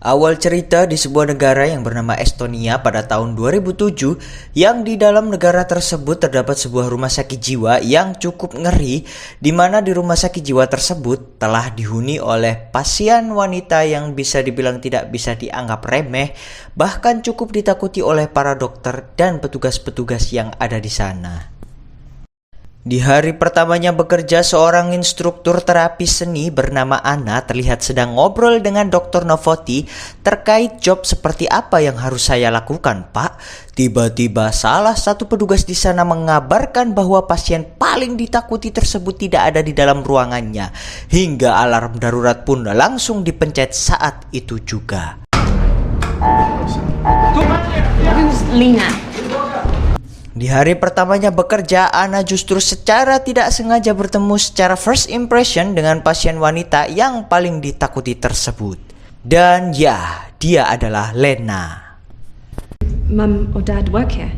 Awal cerita di sebuah negara yang bernama Estonia pada tahun 2007, yang di dalam negara tersebut terdapat sebuah rumah sakit jiwa yang cukup ngeri, di mana di rumah sakit jiwa tersebut telah dihuni oleh pasien wanita yang bisa dibilang tidak bisa dianggap remeh, bahkan cukup ditakuti oleh para dokter dan petugas-petugas yang ada di sana. Di hari pertamanya bekerja, seorang instruktur terapi seni bernama Anna terlihat sedang ngobrol dengan Dr. Novoti terkait job seperti apa yang harus saya lakukan, Pak. Tiba-tiba salah satu petugas di sana mengabarkan bahwa pasien paling ditakuti tersebut tidak ada di dalam ruangannya, hingga alarm darurat pun langsung dipencet saat itu juga. Lina. Di hari pertamanya bekerja, Anna justru secara tidak sengaja bertemu secara first impression dengan pasien wanita yang paling ditakuti tersebut. Dan ya, dia adalah Lena. Mum or Dad work here?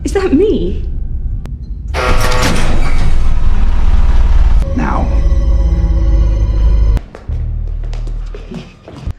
Is that me? Now.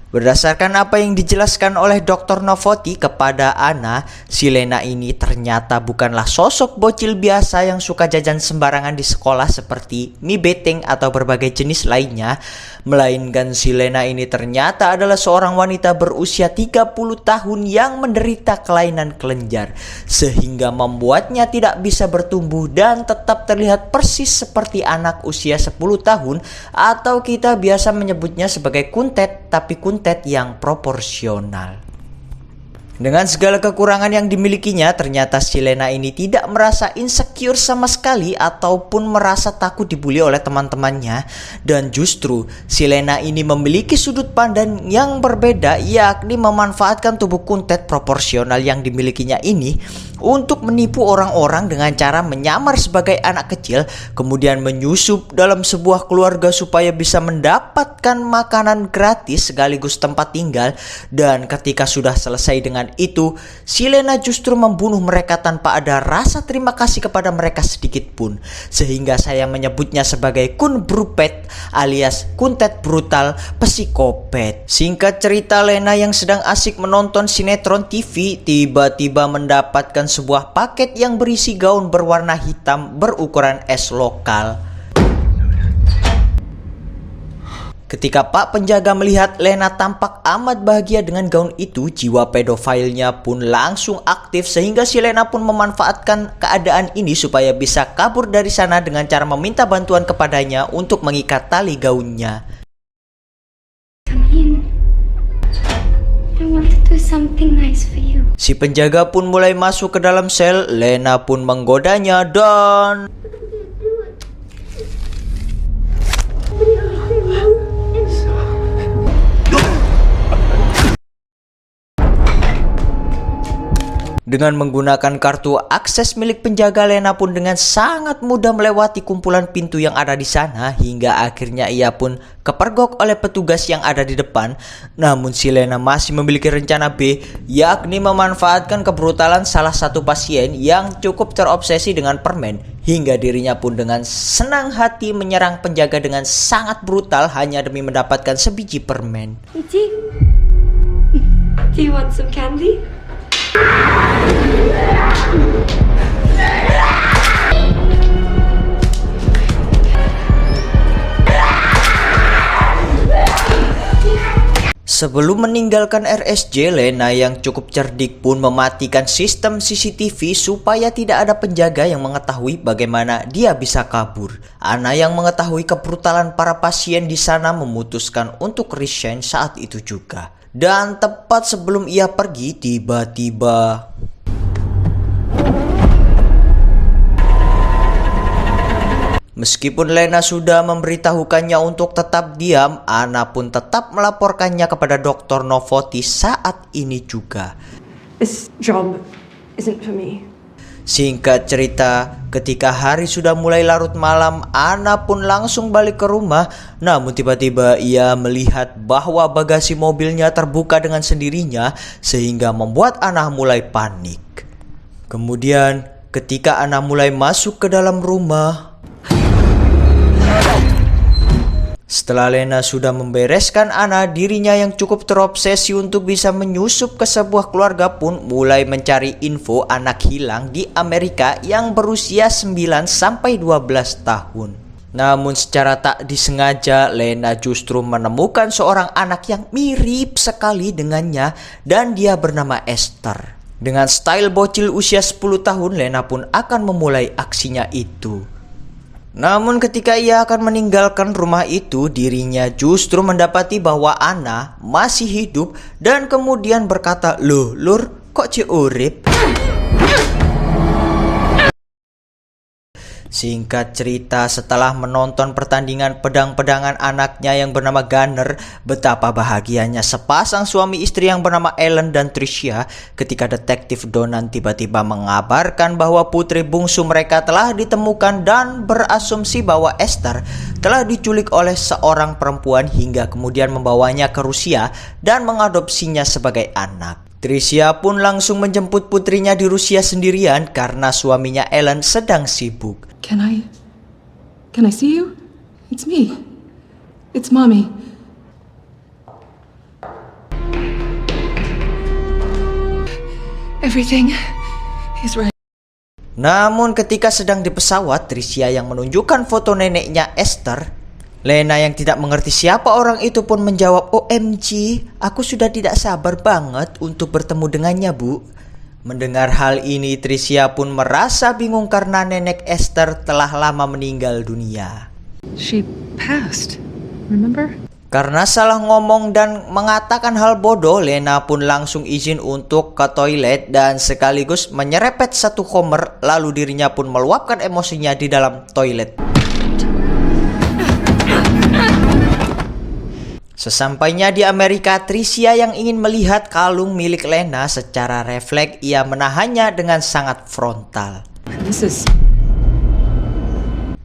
Berdasarkan apa yang dijelaskan oleh Dr. Novoti kepada Anna, si Lena ini ternyata bukanlah sosok bocil biasa yang suka jajan sembarangan di sekolah seperti mie beteng atau berbagai jenis lainnya, melainkan si Lena ini ternyata adalah seorang wanita berusia 30 tahun yang menderita kelainan kelenjar, sehingga membuatnya tidak bisa bertumbuh dan tetap terlihat persis seperti anak usia 10 tahun, atau kita biasa menyebutnya sebagai kuntet, tapi kuntet yang proporsional. Dengan segala kekurangan yang dimilikinya, ternyata si Lena ini tidak merasa insecure sama sekali ataupun merasa takut dibully oleh teman-temannya. Dan justru si Lena ini memiliki sudut pandang yang berbeda, yakni memanfaatkan tubuh kuntet proporsional yang dimilikinya ini untuk menipu orang-orang dengan cara menyamar sebagai anak kecil, kemudian menyusup dalam sebuah keluarga supaya bisa mendapatkan makanan gratis sekaligus tempat tinggal. Dan ketika sudah selesai dengan itu, si Lena justru membunuh mereka tanpa ada rasa terima kasih kepada mereka sedikit pun, sehingga saya menyebutnya sebagai kun brupet alias kuntet brutal psikopat. Singkat cerita, Lena yang sedang asik menonton sinetron TV tiba-tiba mendapatkan sebuah paket yang berisi gaun berwarna hitam berukuran es lokal. Ketika Pak penjaga melihat Lena tampak amat bahagia dengan gaun itu, jiwa pedofilnya pun langsung aktif, sehingga si Lena pun memanfaatkan keadaan ini supaya bisa kabur dari sana dengan cara meminta bantuan kepadanya untuk mengikat tali gaunnya. Come in. I want to do something nice for you. Si penjaga pun mulai masuk ke dalam sel. Lena pun menggodanya dan dengan menggunakan kartu akses milik penjaga, Lena pun dengan sangat mudah melewati kumpulan pintu yang ada di sana, hingga akhirnya ia pun kepergok oleh petugas yang ada di depan. Namun si Lena masih memiliki rencana B, yakni memanfaatkan kebrutalan salah satu pasien yang cukup terobsesi dengan permen, hingga dirinya pun dengan senang hati menyerang penjaga dengan sangat brutal hanya demi mendapatkan sebiji permen. Iji, do you want some candy? Sebelum meninggalkan RSJ, Lena yang cukup cerdik pun mematikan sistem CCTV supaya tidak ada penjaga yang mengetahui bagaimana dia bisa kabur. Anna yang mengetahui kebrutalan para pasien di sana memutuskan untuk resign saat itu juga. Dan tepat sebelum ia pergi, tiba-tiba meskipun Lena sudah memberitahukannya untuk tetap diam, Anna pun tetap melaporkannya kepada Dr. Novotny saat ini juga. This job isn't for me. Singkat cerita, ketika hari sudah mulai larut malam, Anna pun langsung balik ke rumah. Namun tiba-tiba ia melihat bahwa bagasi mobilnya terbuka dengan sendirinya, sehingga membuat Anna mulai panik. Kemudian ketika Anna mulai masuk ke dalam rumah, setelah Lena sudah membereskan Anna, dirinya yang cukup terobsesi untuk bisa menyusup ke sebuah keluarga pun mulai mencari info anak hilang di Amerika yang berusia 9-12 tahun. Namun secara tak disengaja, Lena justru menemukan seorang anak yang mirip sekali dengannya dan dia bernama Esther. Dengan style bocil usia 10 tahun, Lena pun akan memulai aksinya itu. Namun ketika ia akan meninggalkan rumah itu, dirinya justru mendapati bahwa Anna masih hidup dan kemudian berkata, "Loh, Lur, kok ci urip?" Singkat cerita, setelah menonton pertandingan pedang-pedangan anaknya yang bernama Gunner, betapa bahagianya sepasang suami istri yang bernama Ellen dan Tricia ketika detektif Donan tiba-tiba mengabarkan bahwa putri bungsu mereka telah ditemukan dan berasumsi bahwa Esther telah diculik oleh seorang perempuan hingga kemudian membawanya ke Rusia dan mengadopsinya sebagai anak. Tricia pun langsung menjemput putrinya di Rusia sendirian karena suaminya Ellen sedang sibuk. Can I see you? It's me. It's Mommy. Everything is right. Namun ketika sedang di pesawat, Tricia yang menunjukkan foto neneknya Esther, Lena yang tidak mengerti siapa orang itu pun menjawab, "OMG, aku sudah tidak sabar banget untuk bertemu dengannya, Bu." Mendengar hal ini, Tricia pun merasa bingung karena nenek Esther telah lama meninggal dunia. She passed. Remember? Karena salah ngomong dan mengatakan hal bodoh, Lena pun langsung izin untuk ke toilet dan sekaligus menyerepet satu Homer, lalu dirinya pun meluapkan emosinya di dalam toilet. Sesampainya di Amerika, Tricia yang ingin melihat kalung milik Lena, secara refleks ia menahannya dengan sangat frontal.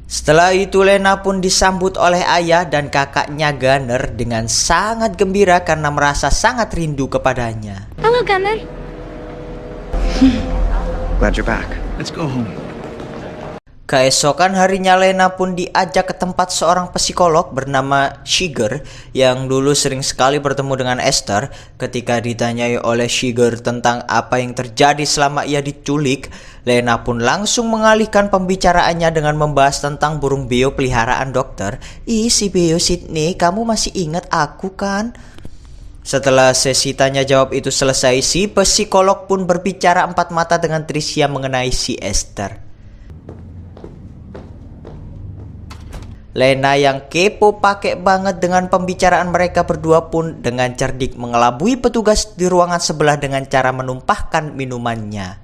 Setelah itu Lena pun disambut oleh ayah dan kakaknya Gunner dengan sangat gembira karena merasa sangat rindu kepadanya. Hello, Gunner. Glad you're back. Let's go home. Keesokan harinya Lena pun diajak ke tempat seorang psikolog bernama Shiger yang dulu sering sekali bertemu dengan Esther. Ketika ditanyai oleh Shiger tentang apa yang terjadi selama ia diculik, Lena pun langsung mengalihkan pembicaraannya dengan membahas tentang burung beo peliharaan dokter. "Ih, si beo Sydney, kamu masih ingat aku kan?" Setelah sesi tanya jawab itu selesai, si psikolog pun berbicara empat mata dengan Tricia mengenai si Esther. Lena yang kepo pakai banget dengan pembicaraan mereka berdua pun dengan cerdik mengelabui petugas di ruangan sebelah dengan cara menumpahkan minumannya.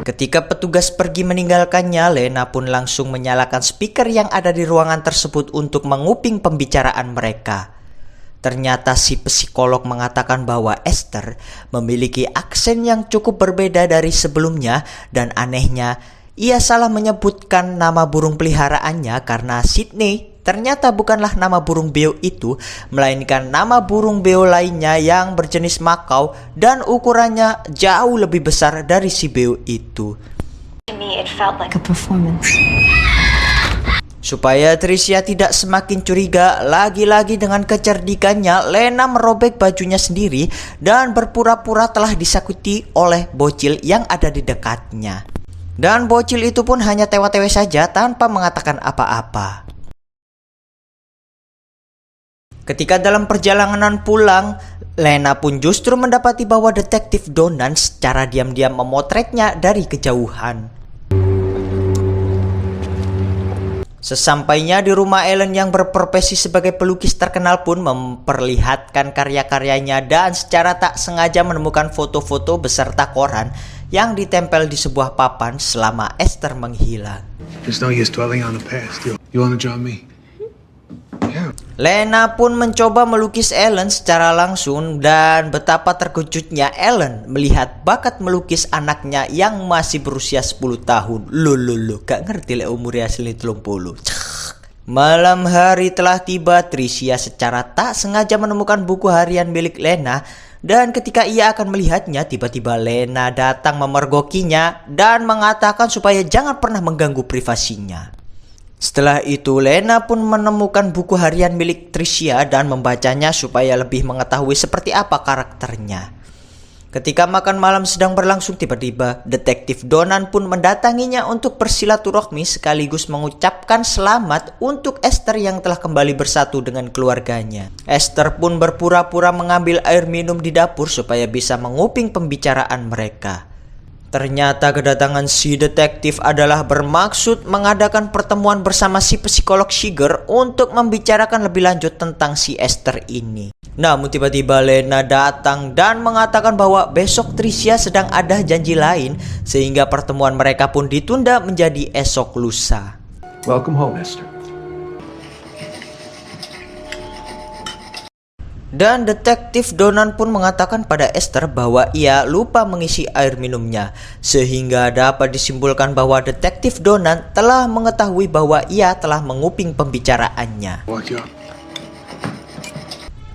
Ketika petugas pergi meninggalkannya, Lena pun langsung menyalakan speaker yang ada di ruangan tersebut untuk menguping pembicaraan mereka. Ternyata si psikolog mengatakan bahwa Esther memiliki aksen yang cukup berbeda dari sebelumnya dan anehnya, ia salah menyebutkan nama burung peliharaannya karena Sydney ternyata bukanlah nama burung beo itu, melainkan nama burung beo lainnya yang berjenis makau dan ukurannya jauh lebih besar dari si beo itu. Supaya Tricia tidak semakin curiga, lagi-lagi dengan kecerdikannya, Lena merobek bajunya sendiri dan berpura-pura telah disakuti oleh bocil yang ada di dekatnya. Dan bocil itu pun hanya tewa-tewe saja tanpa mengatakan apa-apa. Ketika dalam perjalanan pulang, Lena pun justru mendapati bahwa detektif Donan secara diam-diam memotretnya dari kejauhan. Sesampainya di rumah, Ellen yang berprofesi sebagai pelukis terkenal pun memperlihatkan karya-karyanya dan secara tak sengaja menemukan foto-foto beserta koran yang ditempel di sebuah papan selama Esther menghilang. There's no use dwelling on the past. You want to draw me? Yeah. Lena pun mencoba melukis Ellen secara langsung dan betapa terkejutnya Ellen melihat bakat melukis anaknya yang masih berusia 10 tahun. Loh, gak ngerti le umurnya asli 30. Malam hari telah tiba. Tricia secara tak sengaja menemukan buku harian milik Lena dan ketika ia akan melihatnya, tiba-tiba Lena datang memergokinya dan mengatakan supaya jangan pernah mengganggu privasinya. Setelah itu, Lena pun menemukan buku harian milik Tricia dan membacanya supaya lebih mengetahui seperti apa karakternya. Ketika makan malam sedang berlangsung, tiba-tiba Detektif Donan pun mendatanginya untuk bersilaturahmi sekaligus mengucapkan selamat untuk Esther yang telah kembali bersatu dengan keluarganya. Esther pun berpura-pura mengambil air minum di dapur supaya bisa menguping pembicaraan mereka. Ternyata kedatangan si detektif adalah bermaksud mengadakan pertemuan bersama si psikolog Shiger untuk membicarakan lebih lanjut tentang si Esther ini. Namun tiba-tiba Lena datang dan mengatakan bahwa besok Tricia sedang ada janji lain sehingga pertemuan mereka pun ditunda menjadi esok lusa. Welcome home, Esther. Dan Detektif Donan pun mengatakan pada Esther bahwa ia lupa mengisi air minumnya, sehingga dapat disimpulkan bahwa Detektif Donan telah mengetahui bahwa ia telah menguping pembicaraannya. Walk you up.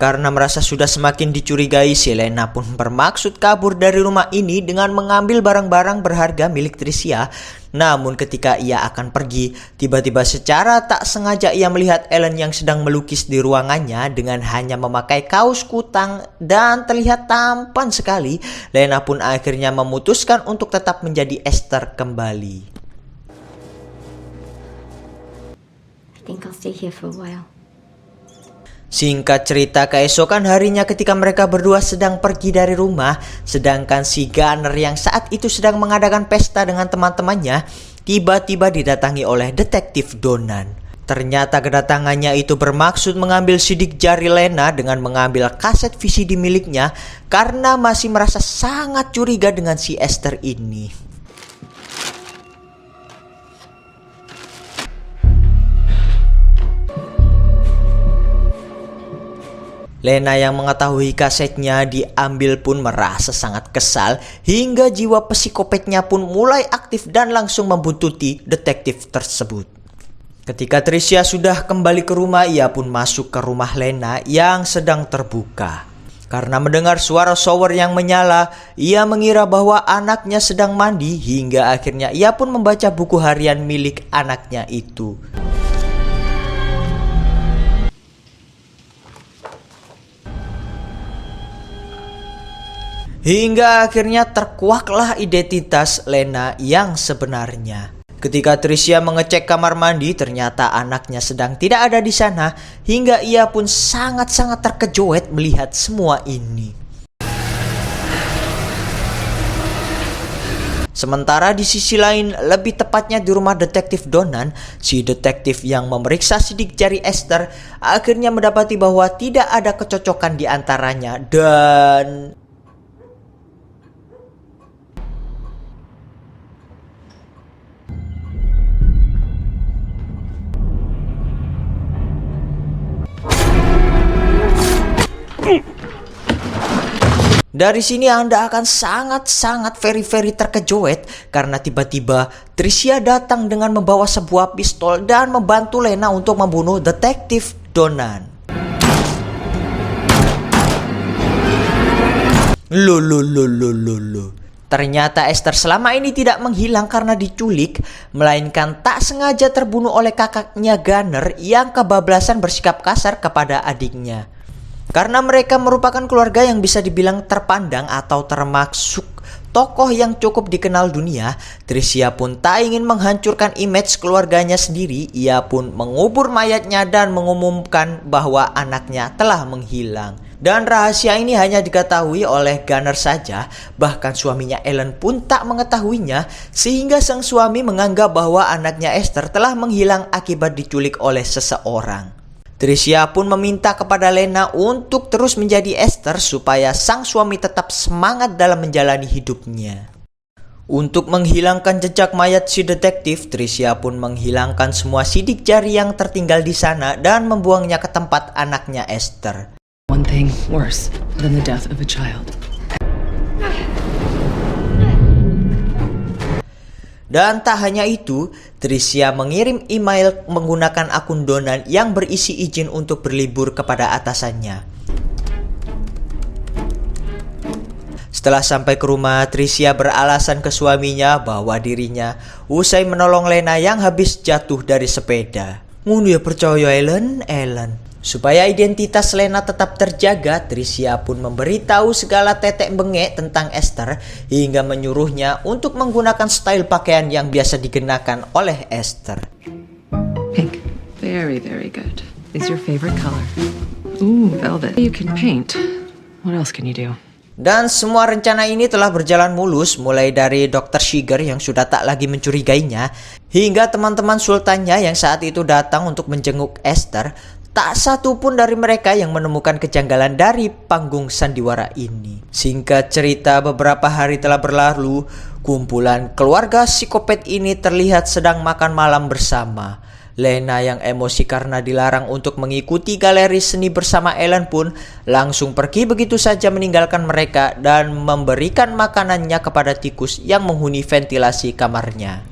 Karena merasa sudah semakin dicurigai, si Lena pun bermaksud kabur dari rumah ini dengan mengambil barang-barang berharga milik Tricia. Namun ketika ia akan pergi, tiba-tiba secara tak sengaja ia melihat Ellen yang sedang melukis di ruangannya dengan hanya memakai kaos kutang dan terlihat tampan sekali. Lena pun akhirnya memutuskan untuk tetap menjadi Esther kembali. I think I'll stay here for a while. Singkat cerita, keesokan harinya ketika mereka berdua sedang pergi dari rumah, sedangkan si Gunner yang saat itu sedang mengadakan pesta dengan teman-temannya, tiba-tiba didatangi oleh Detektif Donan. Ternyata kedatangannya itu bermaksud mengambil sidik jari Lena dengan mengambil kaset VCD miliknya karena masih merasa sangat curiga dengan si Esther ini. Lena yang mengetahui kasetnya diambil pun merasa sangat kesal hingga jiwa psikopatnya pun mulai aktif dan langsung membuntuti detektif tersebut. Ketika Tricia sudah kembali ke rumah, ia pun masuk ke rumah Lena yang sedang terbuka. Karena mendengar suara shower yang menyala, ia mengira bahwa anaknya sedang mandi hingga akhirnya ia pun membaca buku harian milik anaknya itu. Hingga akhirnya terkuaklah identitas Lena yang sebenarnya. Ketika Tricia mengecek kamar mandi, ternyata anaknya sedang tidak ada di sana hingga ia pun sangat-sangat terkejut melihat semua ini. Sementara di sisi lain, lebih tepatnya di rumah Detektif Donan, si detektif yang memeriksa sidik jari Esther akhirnya mendapati bahwa tidak ada kecocokan di antaranya dan dari sini Anda akan sangat very terkejut karena tiba-tiba Tricia datang dengan membawa sebuah pistol dan membantu Lena untuk membunuh Detektif Donan. Loh. Ternyata Esther selama ini tidak menghilang karena diculik, melainkan tak sengaja terbunuh oleh kakaknya Gunner yang kebablasan bersikap kasar kepada adiknya. Karena mereka merupakan keluarga yang bisa dibilang terpandang atau termasuk tokoh yang cukup dikenal dunia, Tricia pun tak ingin menghancurkan image keluarganya sendiri. Ia pun mengubur mayatnya dan mengumumkan bahwa anaknya telah menghilang. Dan rahasia ini hanya diketahui oleh Gunner saja, bahkan suaminya Ellen pun tak mengetahuinya, sehingga sang suami menganggap bahwa anaknya Esther telah menghilang akibat diculik oleh seseorang. Tricia pun meminta kepada Lena untuk terus menjadi Esther supaya sang suami tetap semangat dalam menjalani hidupnya. Untuk menghilangkan jejak mayat si detektif, Tricia pun menghilangkan semua sidik jari yang tertinggal di sana dan membuangnya ke tempat anaknya Esther. One thing worse than the death of a child. Dan tak hanya itu, Tricia mengirim email menggunakan akun Donan yang berisi izin untuk berlibur kepada atasannya. Setelah sampai ke rumah, Tricia beralasan ke suaminya bahwa dirinya usai menolong Lena yang habis jatuh dari sepeda. Ngono ya percaya Ellen. Supaya identitas Lena tetap terjaga, Tricia pun memberitahu segala tetek bengek tentang Esther hingga menyuruhnya untuk menggunakan style pakaian yang biasa dikenakan oleh Esther. Pink. Very, very good. Is your favorite color. Ooh, velvet. You can paint. What else can you do? Dan semua rencana ini telah berjalan mulus, mulai dari Dr. Shiger yang sudah tak lagi mencurigainya, hingga teman-teman sultannya yang saat itu datang untuk menjenguk Esther. Tak satu pun dari mereka yang menemukan kejanggalan dari panggung sandiwara ini. Singkat cerita, beberapa hari telah berlalu, kumpulan keluarga psikopat ini terlihat sedang makan malam bersama. Lena yang emosi karena dilarang untuk mengikuti galeri seni bersama Ellen pun langsung pergi begitu saja meninggalkan mereka dan memberikan makanannya kepada tikus yang menghuni ventilasi kamarnya.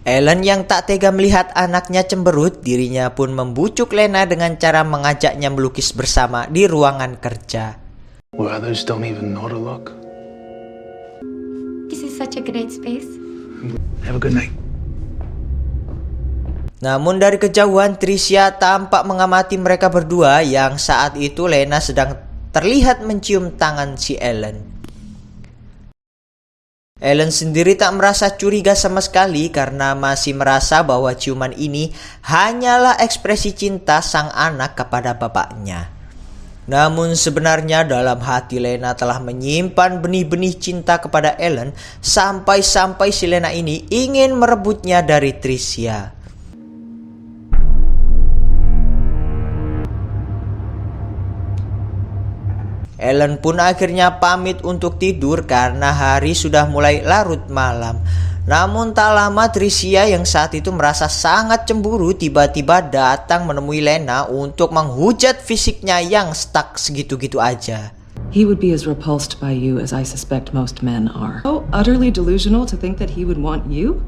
Ellen yang tak tega melihat anaknya cemberut, dirinya pun membujuk Lena dengan cara mengajaknya melukis bersama di ruangan kerja. Where others don't even know to look. This is such a great space. Have a good night. Namun dari kejauhan, Tricia tampak mengamati mereka berdua yang saat itu Lena sedang terlihat mencium tangan si Ellen. Ellen sendiri tak merasa curiga sama sekali karena masih merasa bahwa ciuman ini hanyalah ekspresi cinta sang anak kepada bapaknya. Namun sebenarnya dalam hati Lena telah menyimpan benih-benih cinta kepada Ellen sampai-sampai si Lena ini ingin merebutnya dari Tricia. Ellen pun akhirnya pamit untuk tidur karena hari sudah mulai larut malam. Namun tak lama Tricia yang saat itu merasa sangat cemburu tiba-tiba datang menemui Lena untuk menghujat fisiknya yang stuck segitu-gitu aja. He would be as repulsed by you as I suspect most men are. So utterly delusional to think that he would want you?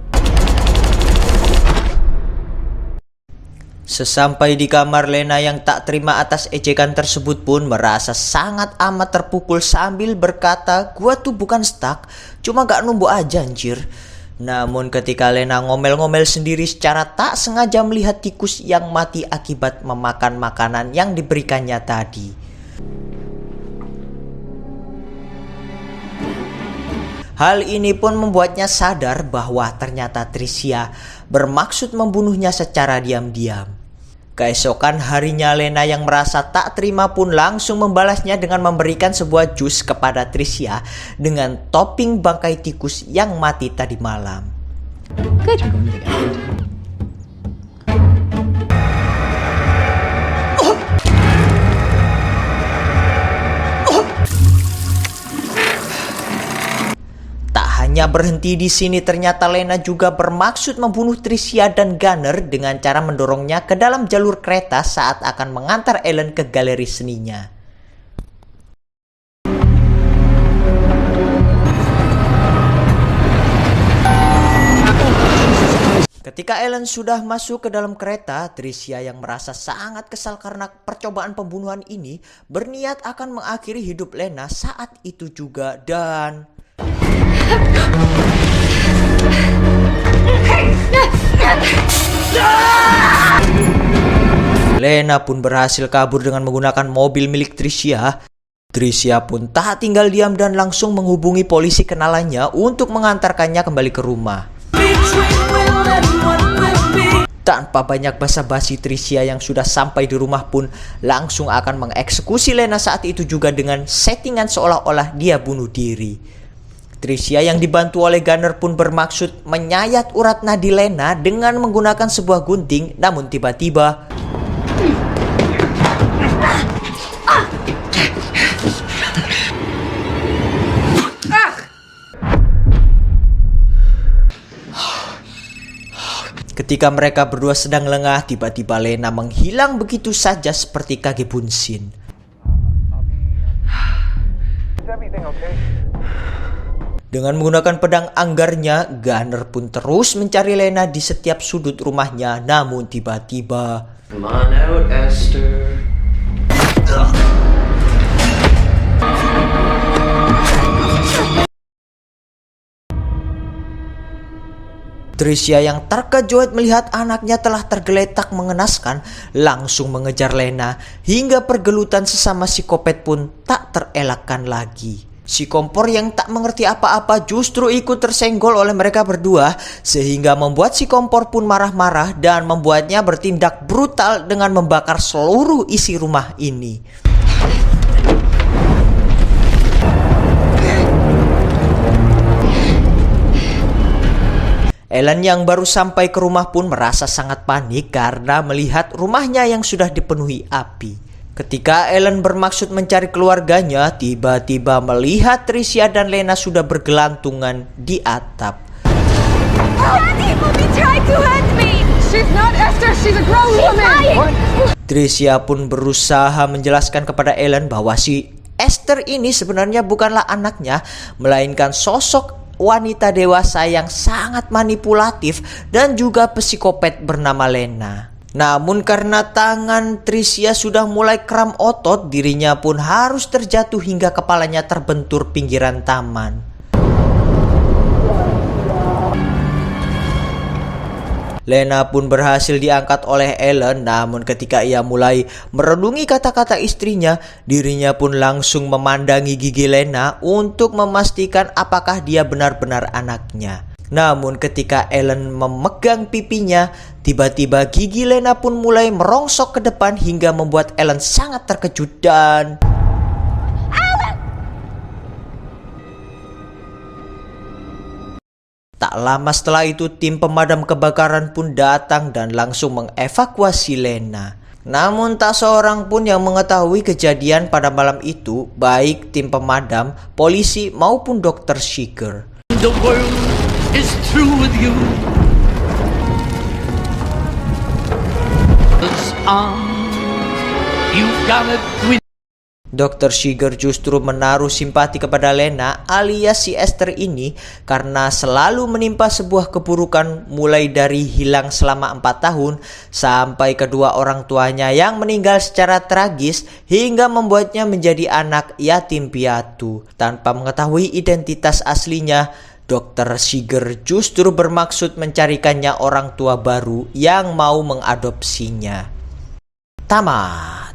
Sesampai di kamar, Lena yang tak terima atas ejekan tersebut pun merasa sangat amat terpukul sambil berkata, "Gua tuh bukan stuck, cuma gak numbuh aja anjir." Namun ketika Lena ngomel-ngomel sendiri secara tak sengaja melihat tikus yang mati akibat memakan makanan yang diberikannya tadi. Hal ini pun membuatnya sadar bahwa ternyata Tricia bermaksud membunuhnya secara diam-diam. Keesokan harinya, Lena yang merasa tak terima pun langsung membalasnya dengan memberikan sebuah jus kepada Tricia dengan topping bangkai tikus yang mati tadi malam. Good. Hanya berhenti di sini, ternyata Lena juga bermaksud membunuh Tricia dan Gunner dengan cara mendorongnya ke dalam jalur kereta saat akan mengantar Ellen ke galeri seninya. Ketika Ellen sudah masuk ke dalam kereta, Tricia yang merasa sangat kesal karena percobaan pembunuhan ini berniat akan mengakhiri hidup Lena saat itu juga dan... Lena pun berhasil kabur dengan menggunakan mobil milik Tricia. Tricia pun tak tinggal diam dan langsung menghubungi polisi kenalannya untuk mengantarkannya kembali ke rumah. Tanpa banyak basa-basi, Tricia yang sudah sampai di rumah pun langsung akan mengeksekusi Lena saat itu juga dengan settingan seolah-olah dia bunuh diri. Tricia yang dibantu oleh Gunner pun bermaksud menyayat urat nadi Lena dengan menggunakan sebuah gunting, namun tiba-tiba ketika mereka berdua sedang lengah, tiba-tiba Lena menghilang begitu saja seperti kage bunsin. Dengan menggunakan pedang anggarnya, Gunner pun terus mencari Lena di setiap sudut rumahnya, namun tiba-tiba Come on out, Esther. Tricia yang terkejut melihat anaknya telah tergeletak mengenaskan langsung mengejar Lena hingga pergelutan sesama psikopat pun tak terelakkan lagi. Si kompor yang tak mengerti apa-apa justru ikut tersenggol oleh mereka berdua sehingga membuat si kompor pun marah-marah dan membuatnya bertindak brutal dengan membakar seluruh isi rumah ini. Ellen yang baru sampai ke rumah pun merasa sangat panik karena melihat rumahnya yang sudah dipenuhi api. Ketika Ellen bermaksud mencari keluarganya, tiba-tiba melihat Tricia dan Lena sudah bergelantungan di atap. Tricia pun berusaha menjelaskan kepada Ellen bahwa si Esther ini sebenarnya bukanlah anaknya, melainkan sosok wanita dewasa yang sangat manipulatif dan juga psikopat bernama Lena. Namun karena tangan Tricia sudah mulai kram otot, dirinya pun harus terjatuh hingga kepalanya terbentur pinggiran taman. Lena pun berhasil diangkat oleh Ellen, namun ketika ia mulai merenungi kata-kata istrinya, dirinya pun langsung memandangi gigi Lena untuk memastikan apakah dia benar-benar anaknya. Namun ketika Ellen memegang pipinya, tiba-tiba gigi Lena pun mulai merongsok ke depan hingga membuat Ellen sangat terkejut dan... Tak lama setelah itu tim pemadam kebakaran pun datang dan langsung mengevakuasi Lena. Namun tak seorang pun yang mengetahui kejadian pada malam itu, baik tim pemadam, polisi maupun Dr. Seeger. The world is through with you. It's on. You've got it with. Dr. Seeger justru menaruh simpati kepada Lena alias si Esther ini karena selalu menimpa sebuah keburukan mulai dari hilang selama 4 tahun sampai kedua orang tuanya yang meninggal secara tragis hingga membuatnya menjadi anak yatim piatu. Tanpa mengetahui identitas aslinya, Dr. Seeger justru bermaksud mencarikannya orang tua baru yang mau mengadopsinya. Tamat.